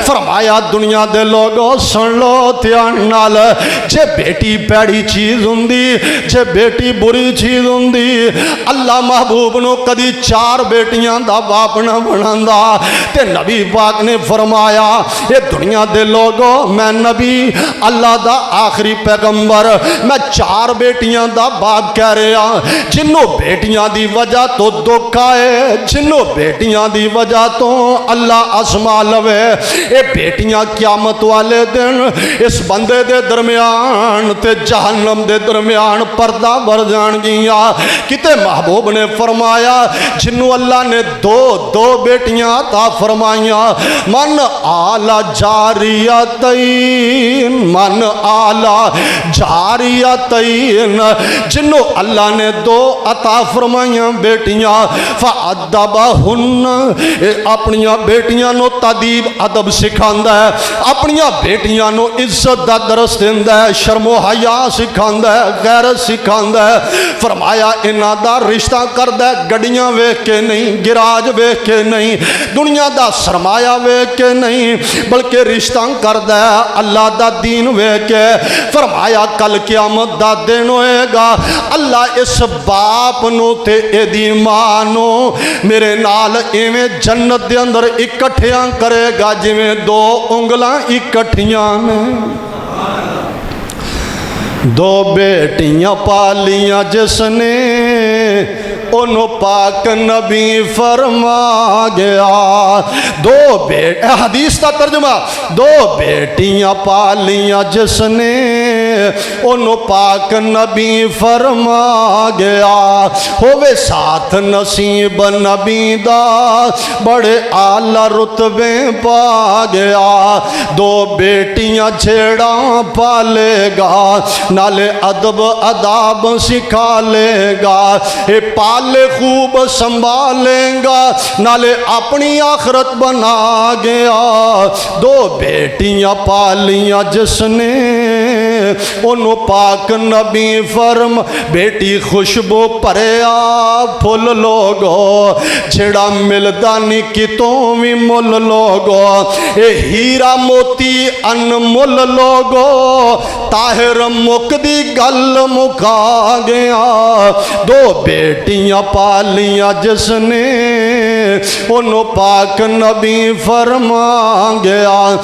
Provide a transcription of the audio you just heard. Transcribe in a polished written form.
فرمایا دنیا دے لوگوں سن لو دھیان نال، جے بیٹی پیڑی چیز ہوندی، جے بیٹی بری چیز ہوندی، اللہ محبوب نو کدی 4 بیٹیاں دا باپ نہ بناندا۔ تے نبی پاک نے فرمایا اے دنیا دے لوگوں میں نبی اللہ دا آخری پیغمبر میں 4 بیٹیاں دا باپ کہہ رہا، جنوں بیٹیاں دی وجہ تو دکھ آئے، جنوں بیٹیاں دی وجہ تو اللہ آزما لوے، اے بیٹیاں قیامت والے دن اس بندے دے درمیان تے جہنم دے درمیان پردہ بھر جان گیا۔ کتے محبوب نے فرمایا جنوں اللہ نے 2 بیٹیاں عطا فرمائیاں، من آلہ جاریتین، من آلہ جاریتین، جنوں اللہ نے 2 عطا فرمائیاں بیٹیاں، فَأَدَّبَهُنَّ، اپنیاں بیٹیاں نو تادیب ادب سکھاندا ہے، اپنیاں بیٹیاں نو عزت دا درس دیندا ہے، شرم و حیا سکھاندا ہے، غیرت سکھاندا ہے۔ فرمایا انہاں دا رشتہ کردا ہے گڈیاں ویکھ کے نہیں، گراج ویکھ کے نہیں، دنیا دا سرمایہ ویکھ کے نہیں، بلکہ رشتہ کردا ہے اللہ دا دین ویکھ کے۔ فرمایا کل قیامت دا دن ہوئے گا، اللہ اس باپ نو تے ایدی ماں نو میرے نال ایویں جنت دے اندر اکٹھیاں کرے گا جویں 2 انگلاں اکٹھیاں نے۔ 2 بیٹیاں پالیاں جس نے انہوں پاک نبی فرما گیا، 2 حدیث کا ترجمہ، 2 بیٹیاں پالیاں جس نے انہوں پاک نبی فرما گیا، ہووے ساتھ نصیب نبی دا بڑے اعلیٰ رتبے پا گیا۔ 2 بیٹیاں جھیڑاں پالے گا، نالے ادب اداب سکھا لے گا، اے پالے خوب سنبھالیں گا، نالے اپنی آخرت بنا گیا۔ 2 بیٹیاں پالیاں جس نے انہوں پاک نبی فرم، بیٹی خوشبو پریا پھول لوگو، جھڑا ملدا نہیں کتوں بھی مل لوگو، اے ہیرا موتی انمول لوگو، طاہر مک دی گل مکا گیا۔ 2 بیٹیاں پالیاں جس نے انہوں پاک نبی فرما گیا۔